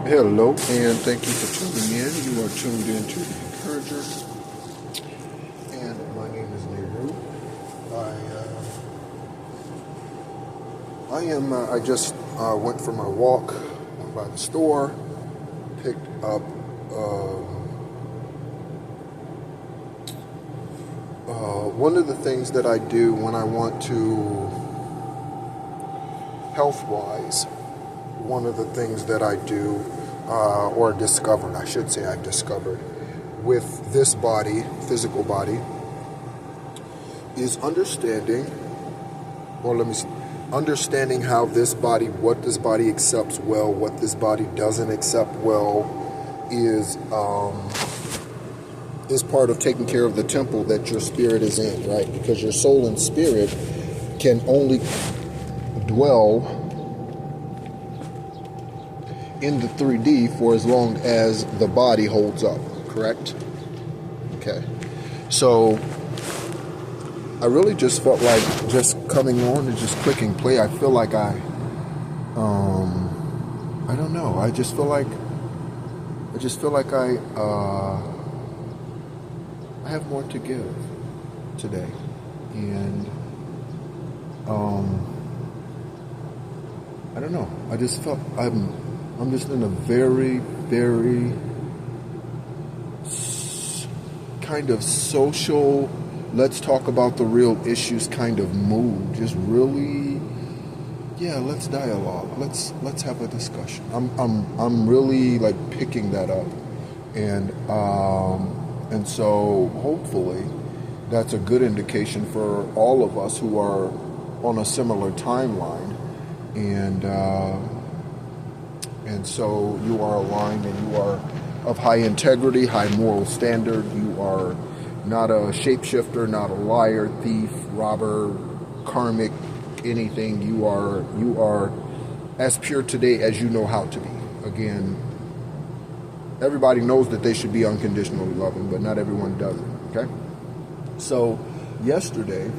Hello, and thank you for tuning in. You are tuned in to The Encourager, and my name is Nehru. I just went for my walk, went by the store, picked up one of the things that I do when I want to, health-wise, one of the things that I do, or discovered, I should say I've discovered, with this body, physical body, is understanding how this body, what this body accepts well, what this body doesn't accept well, is part of taking care of the temple that your spirit is in, right? Because your soul and spirit can only dwell in the 3D for as long as the body holds up, correct? Okay. So I really just felt like just coming on and just clicking play. I feel like I don't know. I just feel like I have more to give today, and I don't know. I just felt I'm just in a very, very kind of social, let's talk about the real issues kind of mood. Just really, yeah, let's dialogue. Let's have a discussion. I'm really like picking that up, and so hopefully that's a good indication for all of us who are on a similar timeline, and so you are aligned and you are of high integrity, high moral standard. You are not a shapeshifter, not a liar, thief, robber, karmic, anything. You are as pure today as you know how to be. Again, everybody knows that they should be unconditionally loving, but not everyone does it, okay? So yesterday,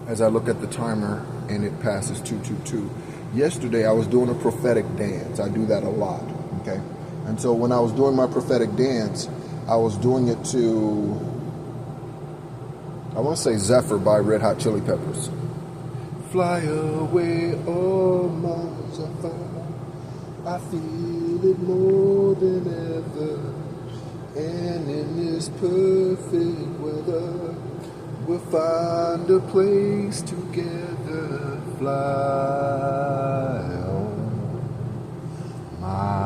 as I look at the timer and it passes 222, yesterday I was doing a prophetic dance. I do that a lot, okay? And so when I was doing my prophetic dance, I was doing it to, I want to say Zephyr by Red Hot Chili Peppers. Fly away, oh my Zephyr, I feel it more than ever, and in this perfect weather, we'll find a place together, fly on my,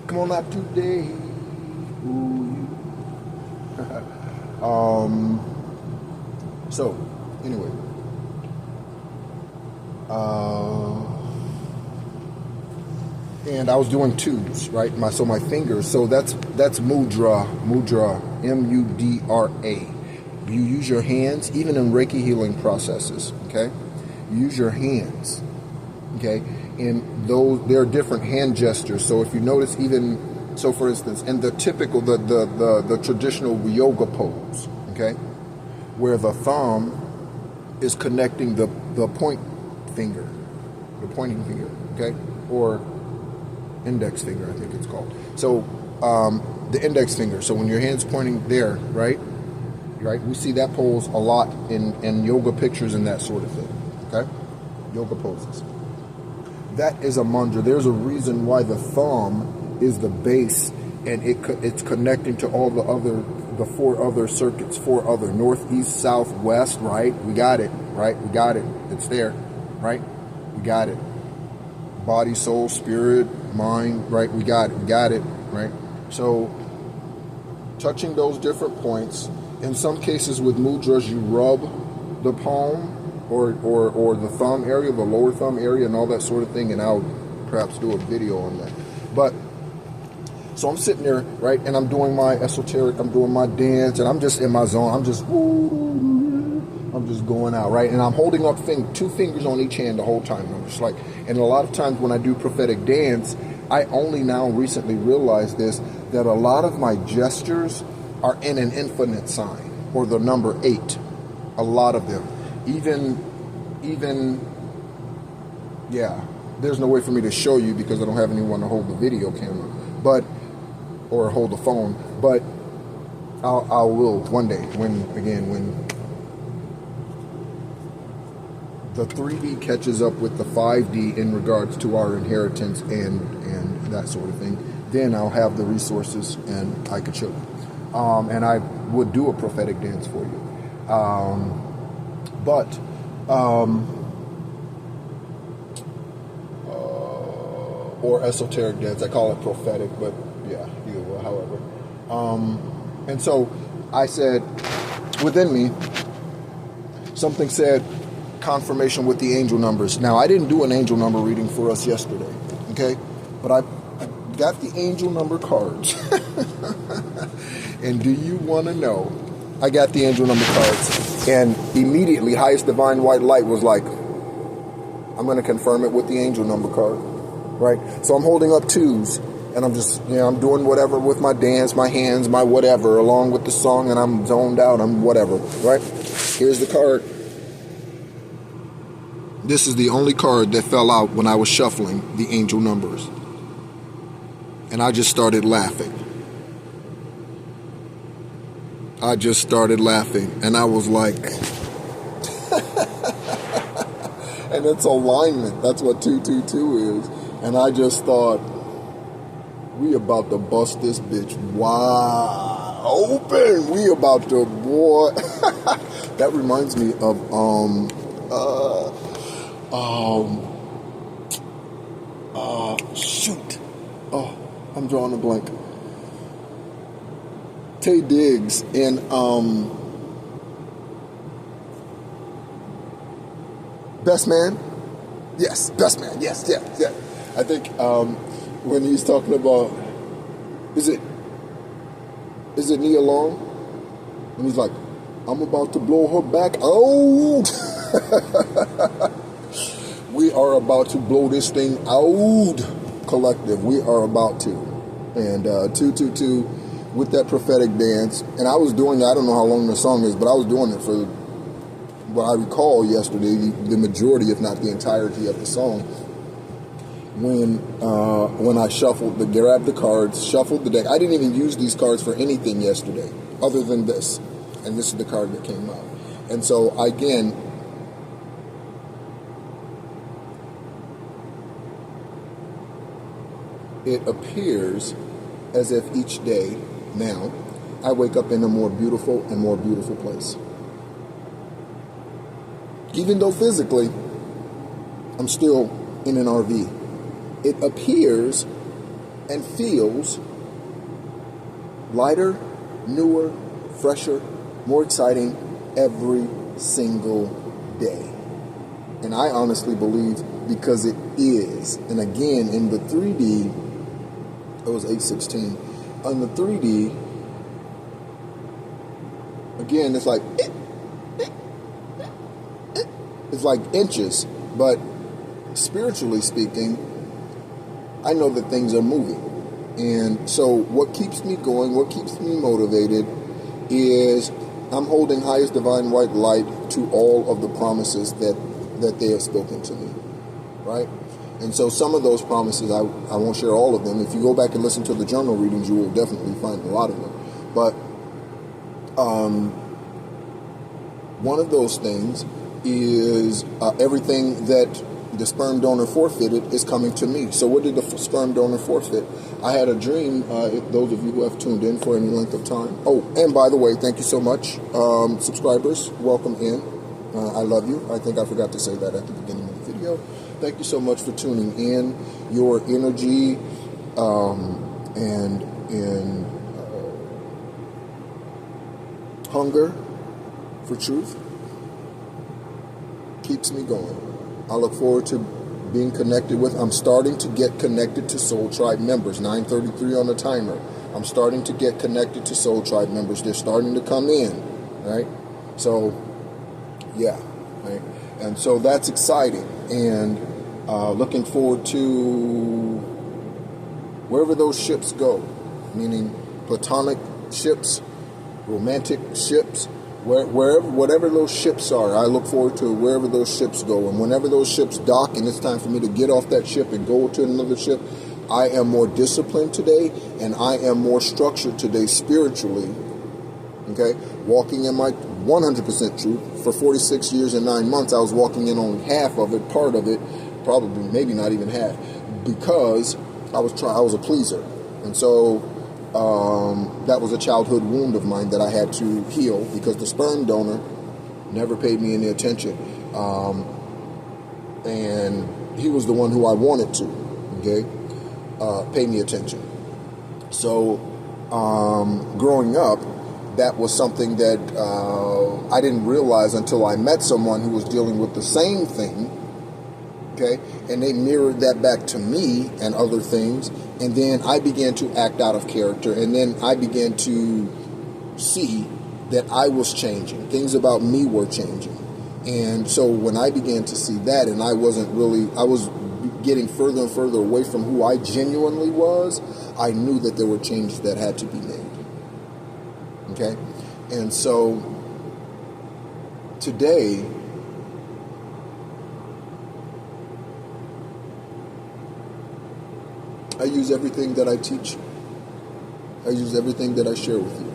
come on out today, ooh. So anyway, and I was doing twos, right? My fingers. So that's mudra, M-U-D-R-A. You use your hands, even in Reiki healing processes. Okay, you use your hands. Okay, and those, there are different hand gestures. So if you notice, even so, for instance, in the typical, the traditional yoga pose, okay, where the thumb is connecting the pointing finger, okay, or index finger, I think it's called. So the index finger. So when your hand's pointing there, right, we see that pose a lot in yoga pictures and that sort of thing. Okay, yoga poses. That is a mantra. There's a reason why the thumb is the base, and it's connecting to all the four other circuits, north, east, south, west, right? We got it, right? We got it. It's there, right? We got it. Body, soul, spirit, mind, right? We got it, right? So touching those different points, in some cases with mudras, you rub the palm or the thumb area, the lower thumb area, and all that sort of thing, and I'll perhaps do a video on that. But so I'm sitting there, right, and I'm doing my esoteric, I'm doing my dance, and I'm just in my zone. I'm just going out, right? And I'm holding up two fingers on each hand the whole time. And I'm just like, and a lot of times when I do prophetic dance, I only now recently realized this, that a lot of my gestures are in an infinite sign, or the number 8. A lot of them. Even there's no way for me to show you because I don't have anyone to hold the video camera, but or hold the phone. But I will one day when the 3D catches up with the 5D in regards to our inheritance and that sort of thing. Then I'll have the resources and I could show you. And I would do a prophetic dance for you. Or esoteric dance. I call it prophetic, but yeah, either way, however. And so I said, within me, something said, confirmation with the angel numbers. Now, I didn't do an angel number reading for us yesterday, okay? But I got the angel number cards. And do you want to know? I got the angel number cards. And immediately, highest divine white light was like, I'm going to confirm it with the angel number card. Right? So I'm holding up twos. And I'm just, I'm doing whatever with my dance, my hands, my whatever, along with the song. And I'm zoned out. I'm whatever. Right? Here's the card. This is the only card that fell out when I was shuffling the angel numbers. And I just started laughing. And I was like, and it's alignment. That's what 222 is. And I just thought, we about to bust this bitch wide open. We about to, boy. That reminds me of, shoot. Oh, I'm drawing a blank. Tay Diggs in Best Man. Yes, Best Man. Yes, yeah. I think when he's talking about, is it Nia Long? And he's like, I'm about to blow her back out. We are about to blow this thing out, collective. We are about to. And 222 with that prophetic dance. And I was doing, I don't know how long the song is, but I was doing it for what I recall yesterday, the majority, if not the entirety of the song. When I grabbed the cards, shuffled the deck. I didn't even use these cards for anything yesterday, other than this. And this is the card that came out. And so, again, it appears as if each day now I wake up in a more beautiful and more beautiful place. Even though physically I'm still in an RV, it appears and feels lighter, newer, fresher, more exciting every single day. And I honestly believe because it is. And again, in the 3D, it was 816. On the 3D, again, it's like inches, but spiritually speaking, I know that things are moving. And so what keeps me going, what keeps me motivated is I'm holding highest divine white light to all of the promises that they have spoken to me, right? And so some of those promises, I won't share all of them. If you go back and listen to the journal readings, you will definitely find a lot of them. But one of those things is everything that the sperm donor forfeited is coming to me. So what did the sperm donor forfeit? I had a dream, those of you who have tuned in for any length of time. Oh, and by the way, thank you so much. Subscribers, welcome in. I love you. I think I forgot to say that at the beginning of the video. Thank you so much for tuning in. Your energy and hunger for truth keeps me going. I look forward to being connected with. I'm starting to get connected to Soul Tribe members. 9:33 on the timer. I'm starting to get connected to Soul Tribe members. They're starting to come in, right? So, yeah, right? And so that's exciting. And looking forward to wherever those ships go, meaning platonic ships, romantic ships, Whatever those ships are, I look forward to wherever those ships go. And whenever those ships dock and it's time for me to get off that ship and go to another ship, I am more disciplined today, and I am more structured today spiritually. Okay? Walking in my 100% truth. For 46 years and 9 months, I was walking in only half of it, part of it, probably, maybe not even half, because I was a pleaser. And so that was a childhood wound of mine that I had to heal, because the sperm donor never paid me any attention. And he was the one who I wanted to, okay, pay me attention. So growing up, that was something that I didn't realize until I met someone who was dealing with the same thing. Okay, and they mirrored that back to me and other things, and then I began to act out of character, and then I began to see that I was changing. Things about me were changing. And so when I began to see that, and I was getting further and further away from who I genuinely was, I knew that there were changes that had to be made. Okay? And so today, I use everything that I teach. I use everything that I share with you.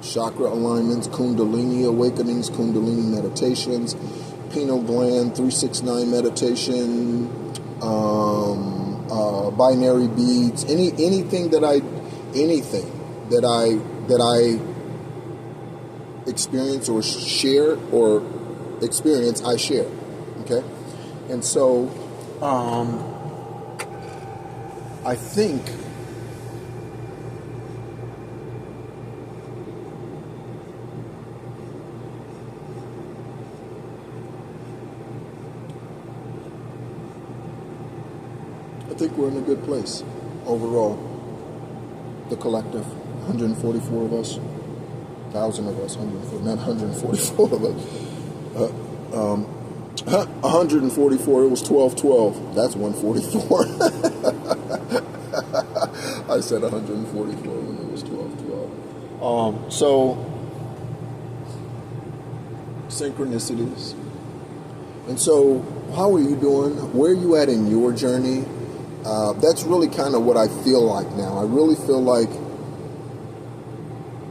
Chakra alignments, Kundalini awakenings, Kundalini meditations, pineal gland 369 meditation, binary beads, anything that I experience or share or experience, I share. Okay? And so I think we're in a good place overall. The collective, 144 of us, 1,000 of us, 144 of us. 144, it was 1212. That's 144. I said 144 when it was 1212. So, synchronicities. And so, how are you doing? Where are you at in your journey? That's really kind of what I feel like now. I really feel like,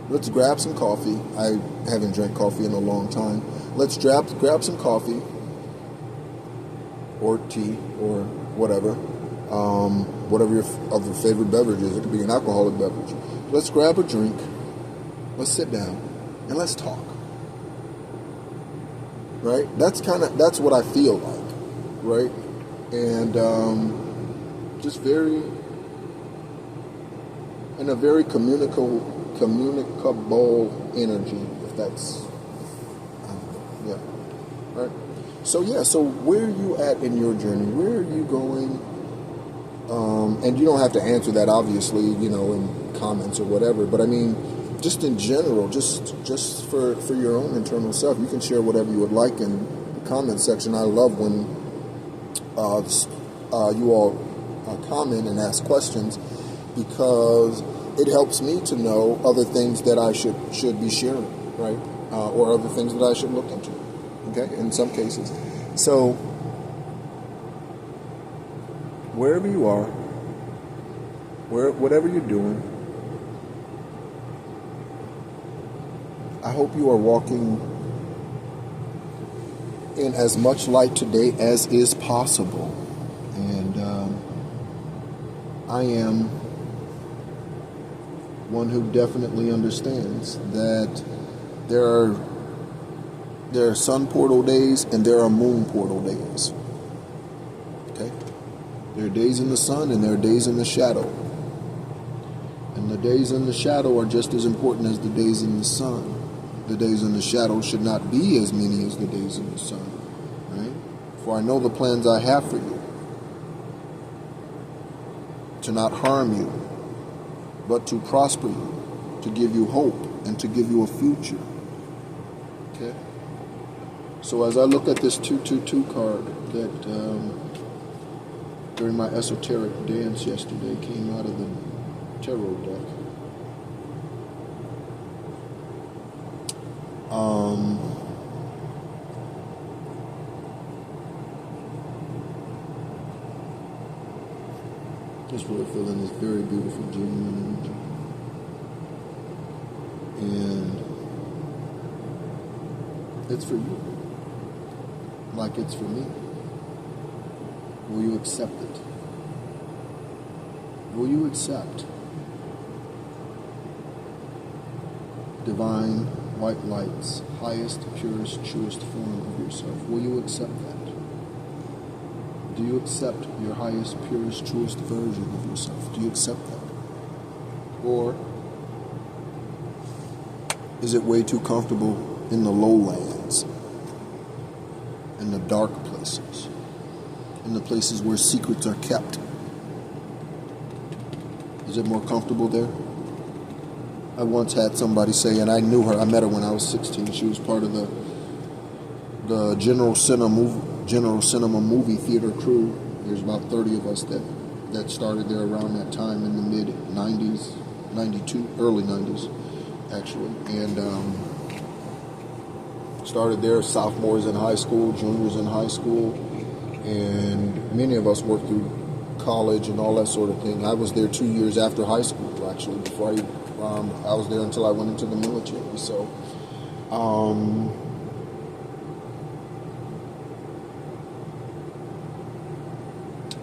let's grab some coffee. I haven't drank coffee in a long time. Let's grab some coffee or tea or whatever, whatever your other favorite beverage is. It could be an alcoholic beverage. Let's grab a drink. Let's sit down and let's talk. Right? That's what I feel like, right? And just in a very communicable energy, if that's, yeah, right? So where are you at in your journey? Where are you going? And you don't have to answer that, obviously, in comments or whatever, but I mean, just in general, just for your own internal self, you can share whatever you would like in the comment section. I love when you all comment and ask questions, because it helps me to know other things that I should be sharing, right? Or other things that I should look into, okay, in some cases. So, wherever you are, whatever you're doing, I hope you are walking in as much light today as is possible. And I am one who definitely understands that there are sun portal days and there are moon portal days. Okay? There are days in the sun and there are days in the shadow. And the days in the shadow are just as important as the days in the sun. The days in the shadow should not be as many as the days in the sun. Right? For I know the plans I have for you. To not harm you, but to prosper you, to give you hope, and to give you a future. Okay? So as I look at this 222 card that during my esoteric dance yesterday came out of the tarot deck, Just really feeling this very beautiful, genuine energy. And it's for you. Like it's for me. Will you accept it? Will you accept divine white light's highest, purest, truest form of yourself? Will you accept that? Do you accept your highest, purest, truest version of yourself? Do you accept that? Or is it way too comfortable in the lowlands, in the dark places, in the places where secrets are kept? Is it more comfortable there? I once had somebody say, and I knew her, I met her when I was 16. She was part of the General Cinema movie theater crew. There's about 30 of us that started there around that time in the mid-90s, 92, early 90s, actually. And started there, sophomores in high school, juniors in high school, and many of us worked through college and all that sort of thing. I was there 2 years after high school, actually, before I was there until I went into the military. So,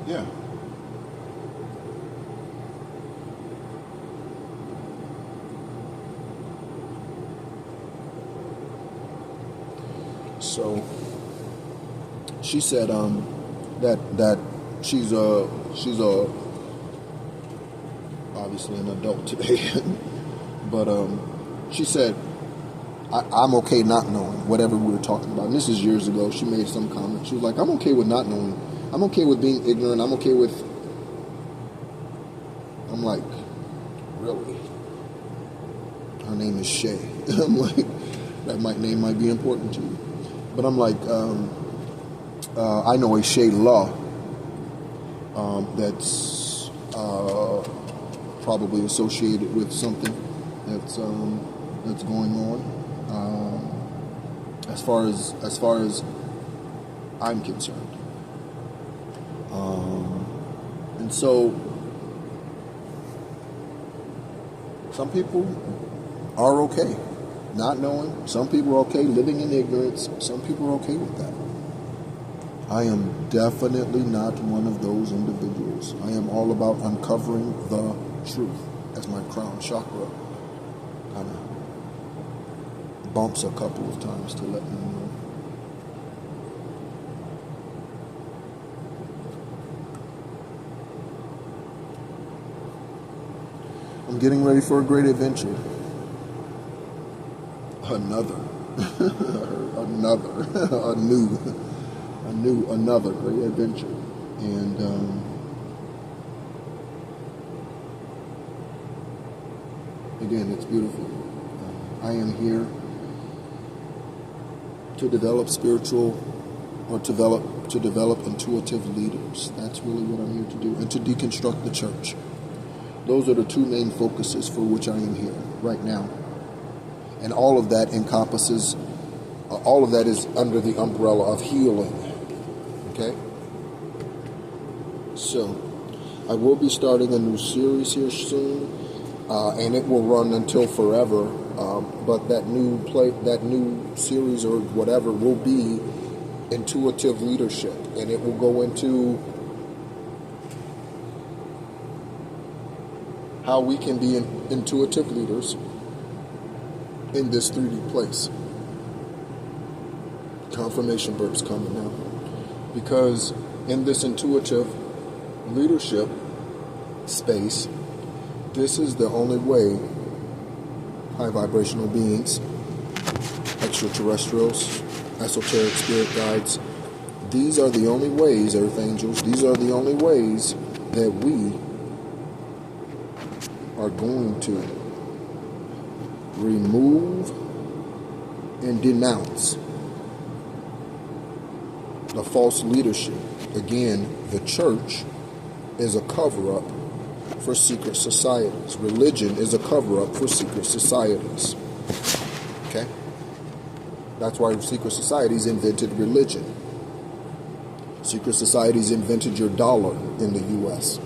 yeah. So she said that she's obviously an adult today, but she said I'm okay not knowing whatever we were talking about. And this is years ago. She made some comment. She was like, I'm okay with not knowing. I'm okay with being ignorant. I'm okay with. I'm like, really? Her name is Shay. I'm like, that name might be important to you. But I'm like, I know a Shay Law that's probably associated with something that's going on. As far as I'm concerned, and so some people are okay not knowing. Some people are okay living in ignorance. Some people are okay with that. I am definitely not one of those individuals. I am all about uncovering the truth, as my crown chakra kind of bumps a couple of times to let me know. I'm getting ready for a great adventure. Another great adventure. And again, it's beautiful. I am here to develop spiritual, or to develop intuitive leaders. That's really what I'm here to do, and to deconstruct the church. Those are the two main focuses for which I am here right now. And all of that encompasses, all of that is under the umbrella of healing. Okay? So, I will be starting a new series here soon, and it will run until forever. But that new series or whatever will be intuitive leadership, and it will go into how we can be intuitive leaders in this 3D place. Confirmation burps coming now. Because in this intuitive leadership space, this is the only way high vibrational beings, extraterrestrials, esoteric spirit guides, these are the only ways, earth angels, these are the only ways that we are going to remove and denounce the false leadership. Again, the church is a cover-up for secret societies. Religion is a cover-up for secret societies. Okay? That's why secret societies invented religion. Secret societies invented your dollar in the U.S.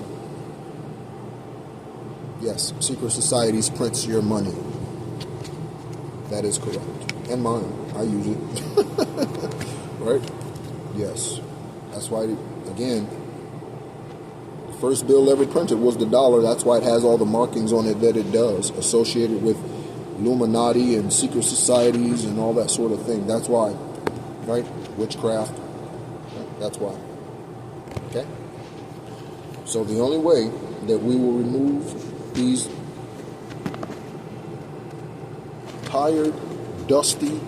Yes, secret societies prints your money. That is correct. And mine. I use it. Right? Yes. That's why, again, the first bill ever printed was the dollar. That's why it has all the markings on it that it does, associated with Illuminati and secret societies and all that sort of thing. That's why. Right? Witchcraft. That's why. Okay? So the only way that we will remove these tired, dusty,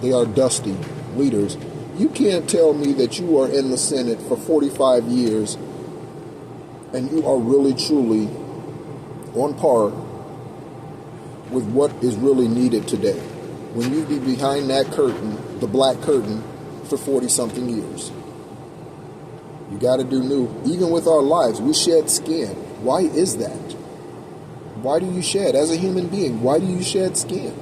they are dusty leaders. You can't tell me that you are in the Senate for 45 years and you are really truly on par with what is really needed today, when you be behind that curtain, the black curtain, for 40-something years. You got to do new. Even with our lives, we shed skin. Why is that? Why do you shed? As a human being, why do you shed skin?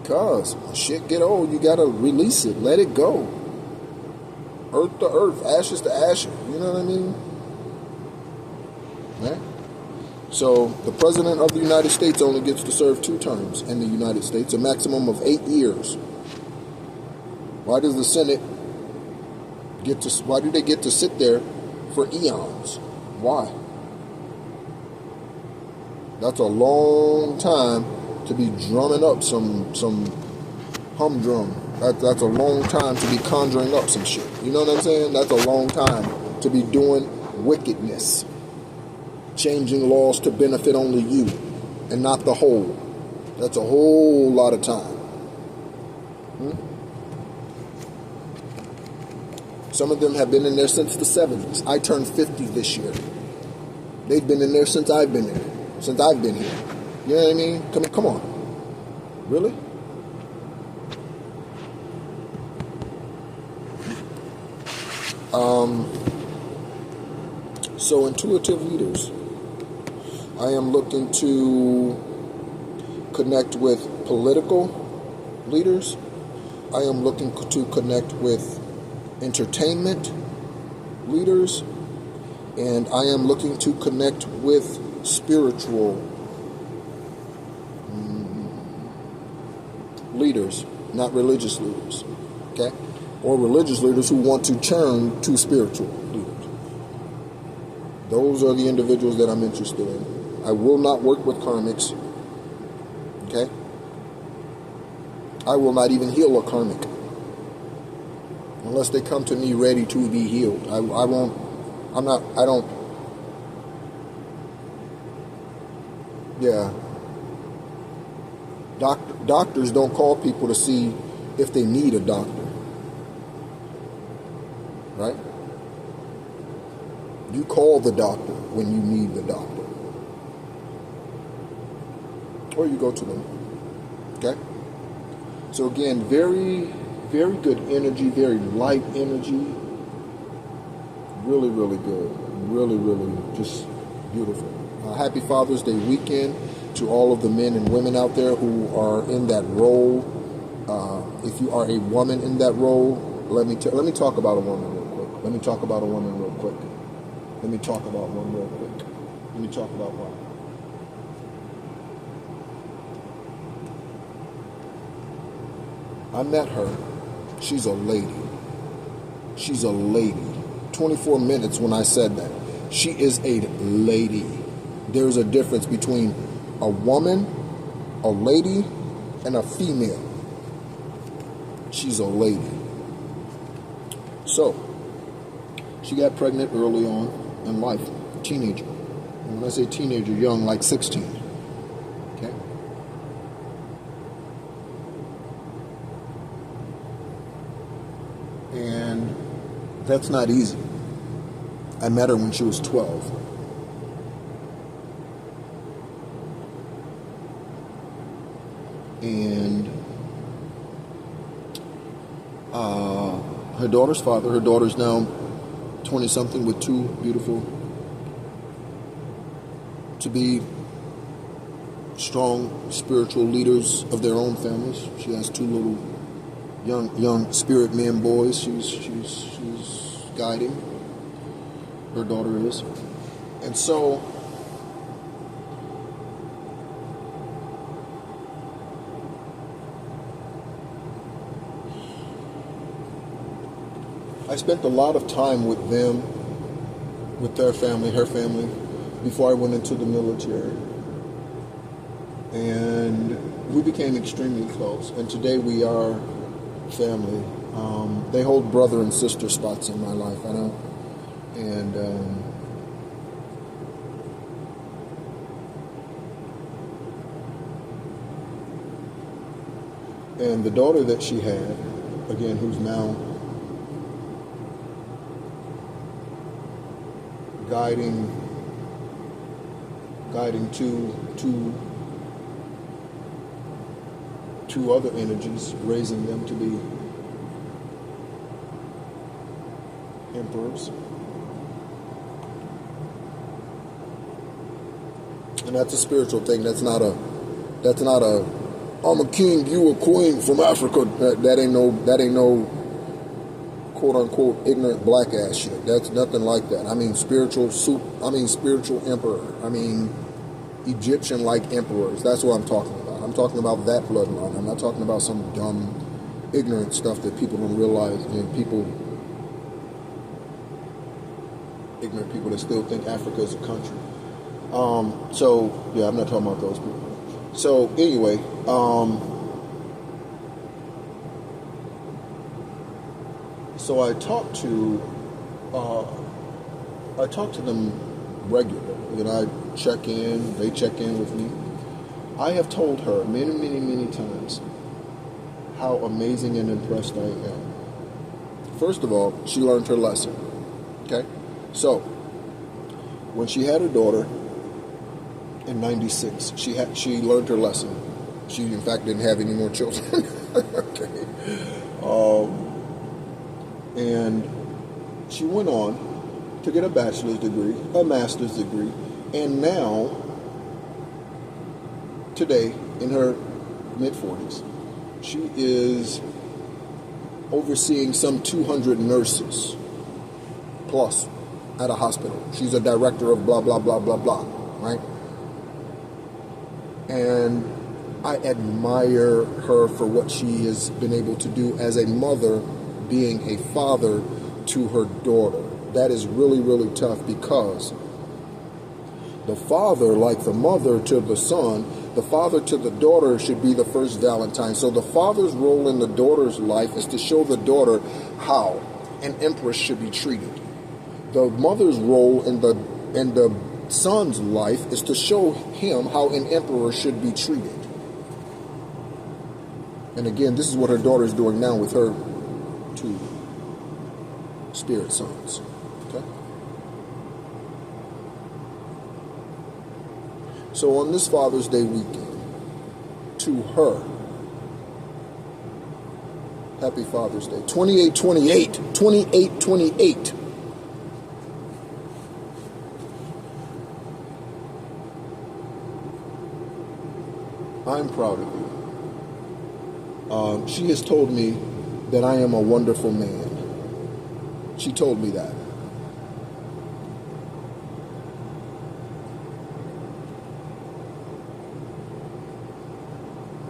Because when shit get old, you got to release it. Let it go. Earth to earth, ashes to ashes. You know what I mean? Right? So the President of the United States only gets to serve 2 terms in the United States, a maximum of 8 years. Why does the Senate why do they get to sit there for eons? Why? That's a long time to be drumming up some humdrum. That's a long time to be conjuring up some shit. You know what I'm saying? That's a long time to be doing wickedness. Changing laws to benefit only you and not the whole. That's a whole lot of time. Some of them have been in there since the 70s. I turned 50 this year. They've been in there since I've been there. Since I've been here. You know what I mean? Come on. Really? So intuitive leaders. I am looking to connect with political leaders. I am looking to connect with entertainment leaders. And I am looking to connect with spiritual leaders, not religious leaders. Okay? Or religious leaders who want to turn to spiritual leaders. Those are the individuals that I'm interested in. I will not work with karmics. Okay? I will not even heal a karmic unless they come to me ready to be healed. I don't. Yeah. Doctors don't call people to see if they need a doctor. Right? You call the doctor when you need the doctor. Or you go to them. Okay? So again, very, very good energy, very light energy. Really, really good. Really, really just beautiful. Happy Father's Day weekend to all of the men and women out there who are in that role. If you are a woman in that role, let me talk about a woman real quick. Let me talk about one real quick. Let me talk about one. I met her. She's a lady. She's a lady. 24 minutes when I said that. She is a lady. There's a difference between a woman, a lady, and a female. She's a lady. So, she got pregnant early on in life. Teenager. And when I say teenager, young, like 16. Okay? And that's not easy. I met her when she was 12. And her daughter's father, her daughter's now 20-something with 2 beautiful to-be strong spiritual leaders of their own families. She has two little young spirit man boys. She's guiding. Her daughter is, and so I spent a lot of time with them, with their family, her family, before I went into the military. And we became extremely close. And today we are family. They hold brother and sister spots in my life. I know. And the daughter that she had, again, who's now guiding two other energies, raising them to be emperors. And that's a spiritual thing. That's not a I'm a king, you a queen from Africa. That ain't no quote unquote ignorant black ass shit. That's nothing like that. I mean spiritual emperor. I mean Egyptian like emperors. That's what I'm talking about. I'm talking about that bloodline. I'm not talking about some dumb ignorant stuff that people don't realize, and ignorant people that still think Africa is a country. So yeah, I'm not talking about those people. So anyway, so I talk to them regularly, and I check in. They check in with me. I have told her many times how amazing and impressed I am. First of all, she learned her lesson. Okay, so when she had her daughter in '96, she learned her lesson. She, in fact, didn't have any more children. Okay, and she went on to get a bachelor's degree, a master's degree, and now, today, in her mid-40s, she is overseeing some 200 nurses plus at a hospital. She's a director of blah, blah, blah, blah, blah, right? And I admire her for what she has been able to do as a mother, being a father to her daughter. That is really tough, because the father, like the mother to the son, the father to the daughter should be the first Valentine. So the father's role in the daughter's life is to show the daughter how an empress should be treated. The mother's role in the son's life is to show him how an emperor should be treated. And again, this is what her daughter is doing now with her two spirit sons. Okay? So on this Father's Day weekend, to her, happy Father's Day. 2828. I'm proud of you. She has told me that I am a wonderful man. She told me that.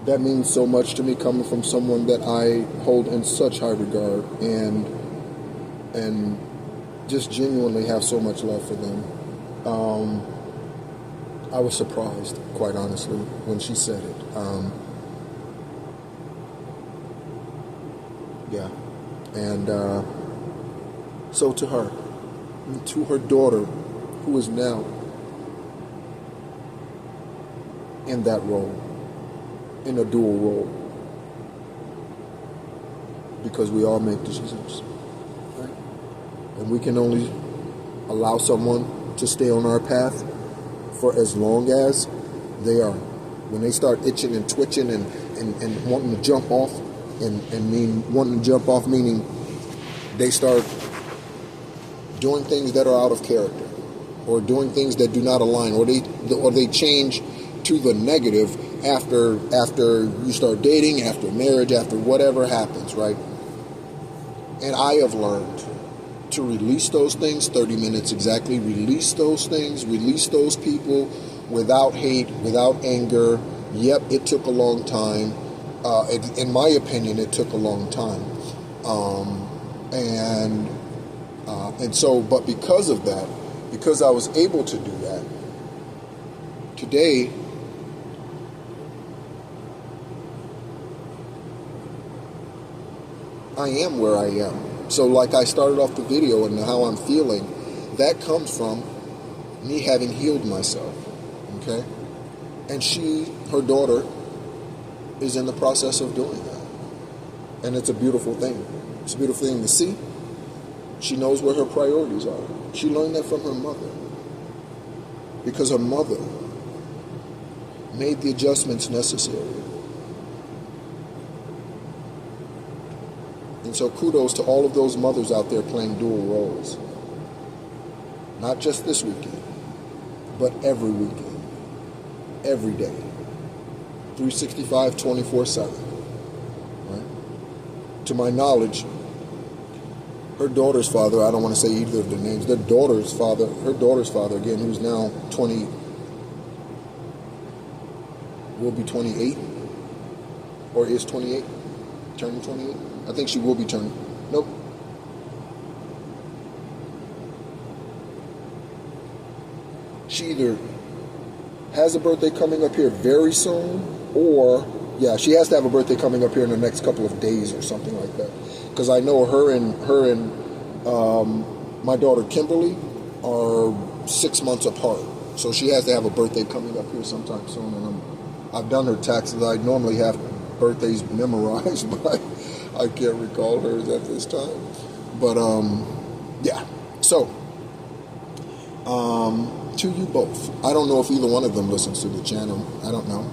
That means so much to me, coming from someone that I hold in such high regard and just genuinely have so much love for them. I was surprised, quite honestly, when she said it. Yeah. And so to her, and to her daughter, who is now in that role, in a dual role, because we all make decisions, right? And we can only allow someone to stay on our path for as long as they are. When they start itching and twitching and wanting to jump off, wanting to jump off meaning they start doing things that are out of character, or doing things that do not align, or they change to the negative after you start dating, after marriage, after whatever happens, right? And I have learned to release those things, 30 minutes exactly, release those things, release those people without hate, without anger. Yep, it took a long time. In my opinion, it took a long time. And so, but because of that, because I was able to do that, today, I am where I am. So like I started off the video and how I'm feeling, that comes from me having healed myself, okay? And her daughter, is in the process of doing that. And it's a beautiful thing. It's a beautiful thing to see. She knows where her priorities are. She learned that from her mother. Because her mother made the adjustments necessary. And so kudos to all of those mothers out there playing dual roles. Not just this weekend, but every weekend, every day, 365, 24/7. Right? To my knowledge, her daughter's father, I don't want to say either of their names, her daughter's father, again, who's now 20, will be 28, or is 28, turning 28. I think she will be turning. Nope. She either has a birthday coming up here very soon, or, yeah, she has to have a birthday coming up here in the next couple of days or something like that. Because I know her and my daughter Kimberly are 6 months apart. So she has to have a birthday coming up here sometime soon. And I've done her taxes. I normally have birthdays memorized, but I can't recall hers at this time. But, yeah. So, to you both. I don't know if either one of them listens to the channel. I don't know.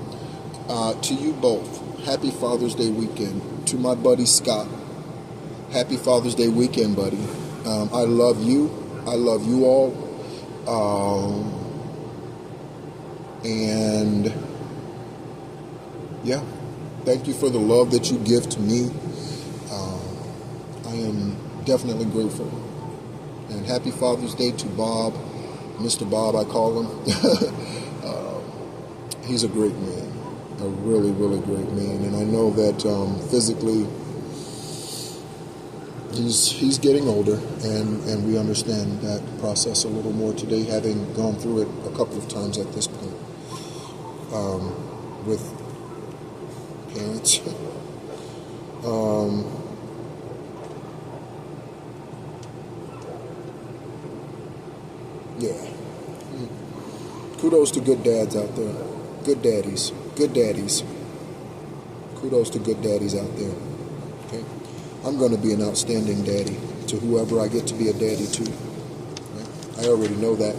To you both, happy Father's Day weekend. To my buddy Scott, happy Father's Day weekend, buddy. I love you. I love you all. And, yeah. Thank you for the love that you give to me. I am definitely grateful. And happy Father's Day to Bob, Mr. Bob, I call him. He's a great man, a really, really great man. And I know that physically he's getting older, and we understand that process a little more today, having gone through it a couple of times at this point with parents. Yeah. Kudos to good dads out there. Good daddies. Good daddies. Kudos to good daddies out there. Okay? I'm going to be an outstanding daddy to whoever I get to be a daddy to. Right? I already know that.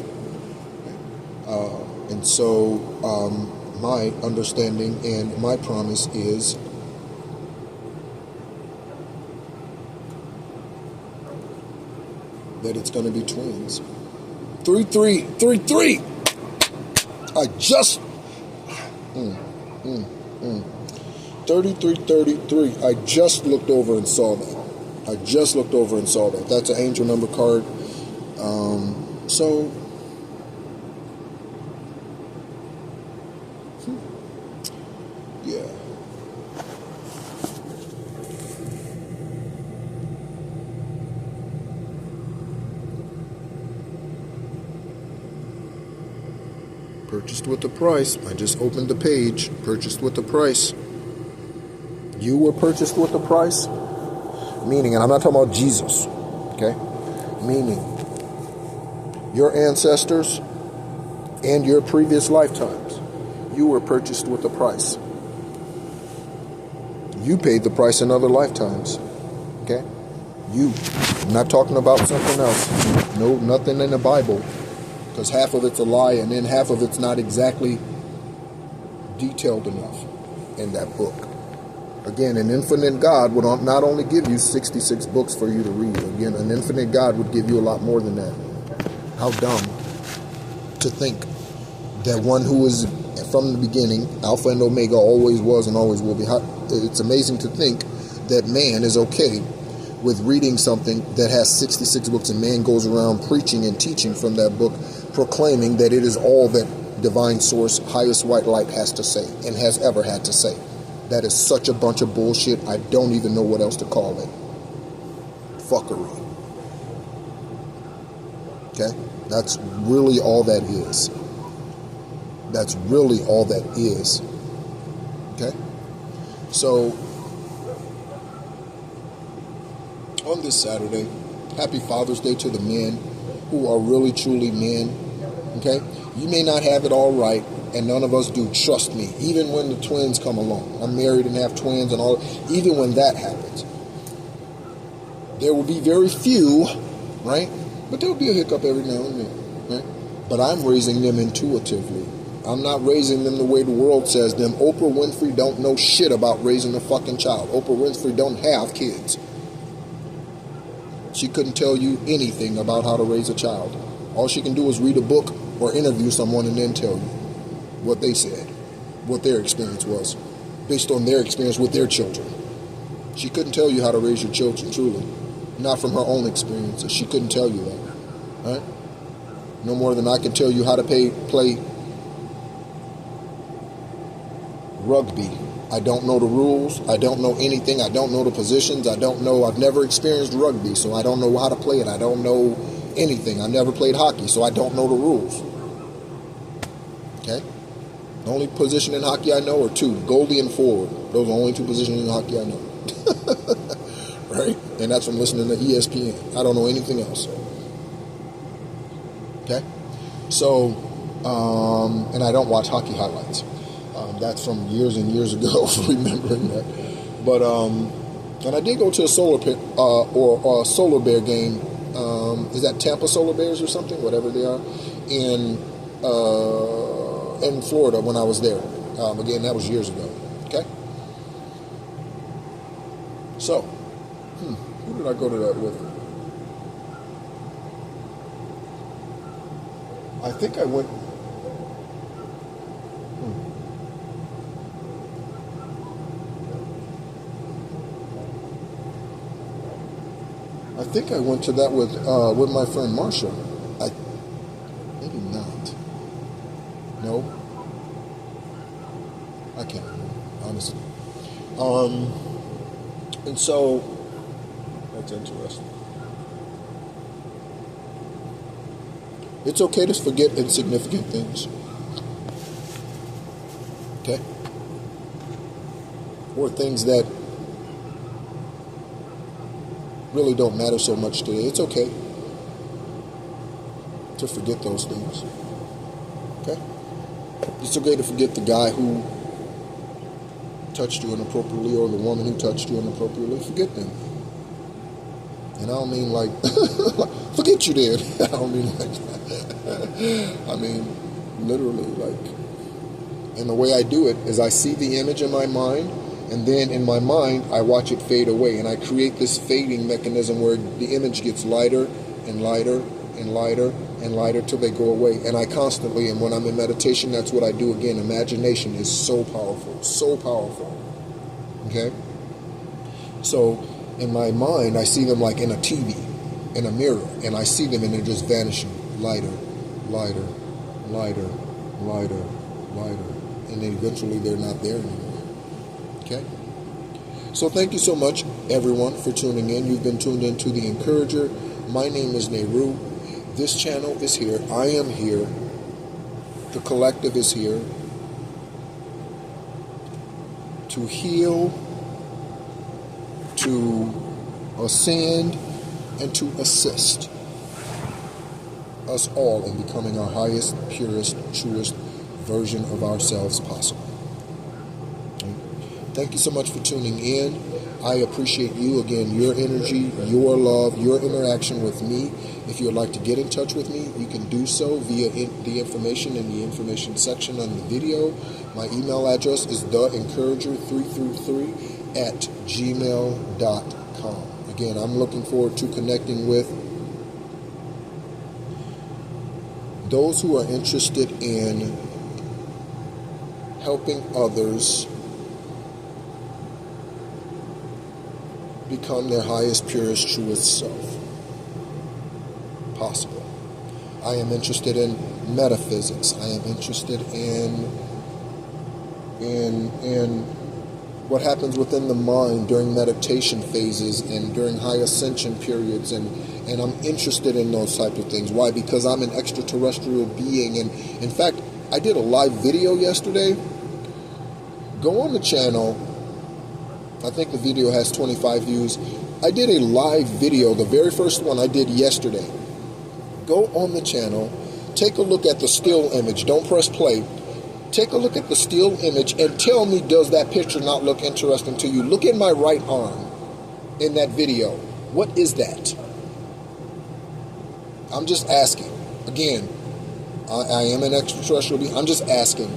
And so my understanding and my promise is that it's going to be twins. 3-3. I just 3333. I just looked over and saw that. That's an angel number card. So yeah. Purchased with the price. I just opened the page. Purchased with the price. You were purchased with the price. Meaning, and I'm not talking about Jesus. Okay? Meaning, your ancestors and your previous lifetimes, you were purchased with the price. You paid the price in other lifetimes. Okay? You. I'm not talking about something else. No, nothing in the Bible. Because half of it's a lie, and then half of it's not exactly detailed enough in that book. Again, an infinite God would not only give you 66 books for you to read. Again, an infinite God would give you a lot more than that. How dumb to think that one who is from the beginning, Alpha and Omega, always was and always will be. It's amazing to think that man is okay with reading something that has 66 books, and man goes around preaching and teaching from that book, proclaiming that it is all that divine source, highest white light, has to say and has ever had to say. That is such a bunch of bullshit. I don't even know what else to call it. Fuckery. Okay? That's really all that is. That's really all that is. Okay? So, on this Saturday, happy Father's Day to the men who are really truly men. Okay? You may not have it all right, and none of us do, trust me. Even when the twins come along. I'm married and have twins and all. Even when that happens, there will be very few, right? But there will be a hiccup every now and then, right? But I'm raising them intuitively. I'm not raising them the way the world says them. Oprah Winfrey don't know shit about raising a fucking child. Oprah Winfrey don't have kids. She couldn't tell you anything about how to raise a child. All she can do is read a book or interview someone and then tell you what they said, what their experience was, based on their experience with their children. She couldn't tell you how to raise your children, truly. Not from her own experiences. She couldn't tell you that. Right? No more than I can tell you how to play rugby. I don't know the rules. I don't know anything. I don't know the positions. I don't know. I've never experienced rugby, so I don't know how to play it. I don't know anything. I never played hockey, so I don't know the rules. Okay? The only position in hockey I know are two, goalie and forward. Those are the only two positions in hockey I know. Right? And that's from listening to ESPN. I don't know anything else. Okay? So, and I don't watch hockey highlights. That's from years and years ago, remembering that. But, and I did go to a solar bear game. Is that Tampa Solar Bears or something? Whatever they are. In Florida when I was there. Again, that was years ago. Okay? So, who did I go to that with? I think I went... I think I went to that with my friend Marsha. Maybe not. No? I can't remember, honestly. And so, that's interesting. It's okay to forget insignificant things. Okay? Or things that really don't matter so much today. It's okay to forget those things. Okay? It's okay to forget the guy who touched you inappropriately or the woman who touched you inappropriately. Forget them. And I don't mean like, forget you did. I don't mean like that. I mean, literally, like, and the way I do it is I see the image in my mind, and then in my mind, I watch it fade away, and I create this fading mechanism where the image gets lighter and lighter and lighter and lighter till they go away. And I constantly, and when I'm in meditation, that's what I do again. Imagination is so powerful, so powerful. Okay? So, in my mind, I see them like in a TV, in a mirror, and I see them and they're just vanishing. Lighter, lighter, lighter, lighter, lighter. And then eventually they're not there anymore. Okay? So thank you so much, everyone, for tuning in. You've been tuned in to The Encourager. My name is Nehru. This channel is here. I am here. The collective is here to heal, to ascend, and to assist us all in becoming our highest, purest, truest version of ourselves possible. Thank you so much for tuning in. I appreciate you, again, your energy, your love, your interaction with me. If you would like to get in touch with me, you can do so via the information in the information section on the video. My email address is theencourager333@gmail.com. Again, I'm looking forward to connecting with those who are interested in helping others become their highest, purest, truest self. Possible. I am interested in metaphysics. I am interested in what happens within the mind during meditation phases and during high ascension periods, and I'm interested in those types of things. Why? Because I'm an extraterrestrial being, and in fact, I did a live video yesterday. Go on the channel. I think the video has 25 views. I did a live video, the very first one I did yesterday. Go on the channel, take a look at the still image. Don't press play. Take a look at the still image and tell me, does that picture not look interesting to you? Look at my right arm in that video. What is that? I'm just asking. Again, I am an extraterrestrial being. I'm just asking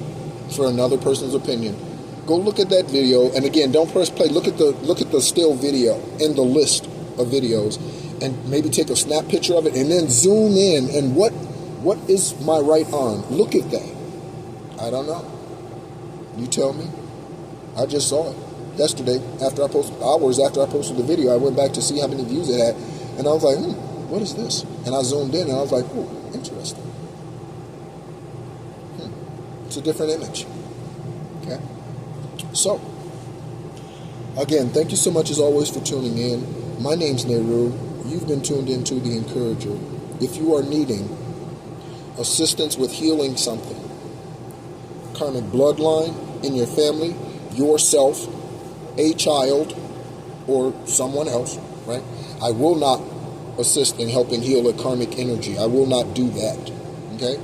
for another person's opinion. Go look at that video, and again, don't press play. Look at the still video in the list of videos, and maybe take a snap picture of it, and then zoom in. And what is my right arm? Look at that. I don't know. You tell me. I just saw it yesterday hours after I posted the video. I went back to see how many views it had, and I was like, what is this? And I zoomed in, and I was like, oh, interesting. It's a different image. Okay. So, again, thank you so much as always for tuning in. My name's Nehru. You've been tuned into The Encourager. If you are needing assistance with healing something, karmic bloodline in your family, yourself, a child, or someone else, right? I will not assist in helping heal a karmic energy. I will not do that, okay?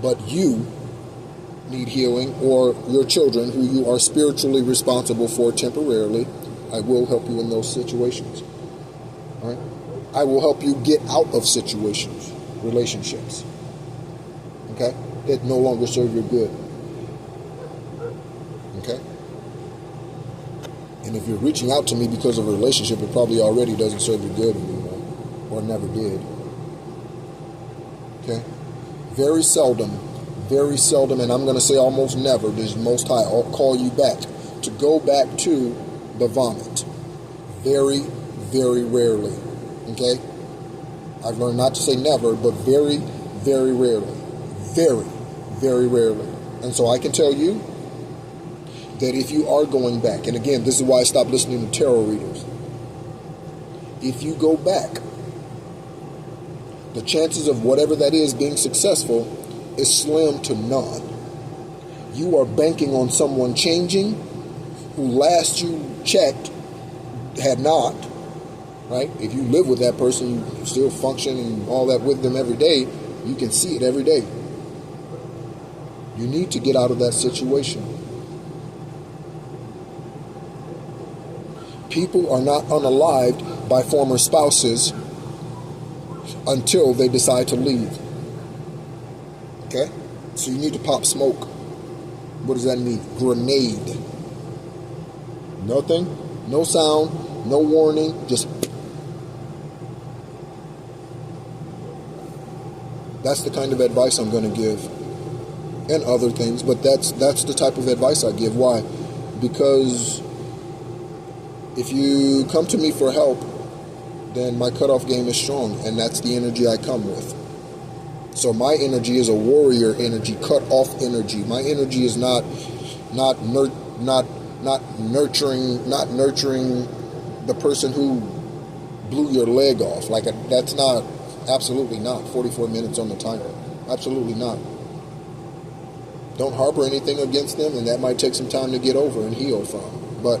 But you need healing, or your children who you are spiritually responsible for temporarily, I will help you in those situations. All right? I will help you get out of situations, relationships, okay, that no longer serve your good. Okay? And if you're reaching out to me because of a relationship, it probably already doesn't serve you good anymore, or never did. Okay? Very seldom, and I'm going to say almost never, does Most High call you back to go back to the vomit. Very, very rarely. Okay? I've learned not to say never, but very, very rarely. Very, very rarely. And so I can tell you that if you are going back, and again, this is why I stopped listening to tarot readers. If you go back, the chances of whatever that is being successful is slim to none. You are banking on someone changing who last you checked had not, right? If you live with that person, you still function and all that with them every day, you can see it every day. You need to get out of that situation. People are not unalived by former spouses until they decide to leave. Okay? So you need to pop smoke. What does that mean? Grenade. Nothing, no sound, no warning, just. That's the kind of advice I'm going to give. And other things, but that's the type of advice I give. Why? Because if you come to me for help, then my cutoff game is strong, and that's the energy I come with. So my energy is a warrior energy, cut off energy. My energy is not nurturing the person who blew your leg off. That's not, absolutely not. 44 minutes on the timer. Absolutely not. Don't harbor anything against them, and that might take some time to get over and heal from. But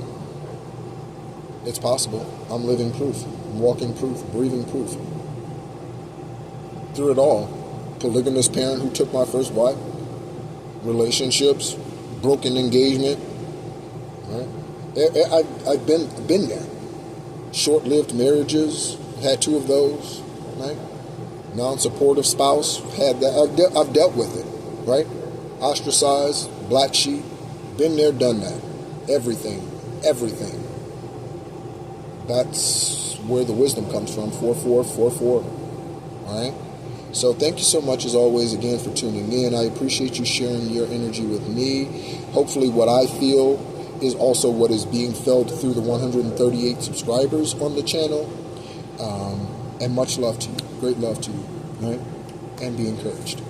it's possible. I'm living proof. I'm walking proof, breathing proof. Through it all. Polygamous parent who took my first wife. Relationships. Broken engagement. Right? I've been there. Short-lived marriages. Had 2 of those. Right? Non-supportive spouse. Had that. I've dealt with it. Right? Ostracized. Black sheep. Been there, done that. Everything. That's where the wisdom comes from. 4-4, 4-4. All right? So thank you so much, as always, again, for tuning in. I appreciate you sharing your energy with me. Hopefully what I feel is also what is being felt through the 138 subscribers on the channel. And much love to you. Great love to you. Right? And be encouraged.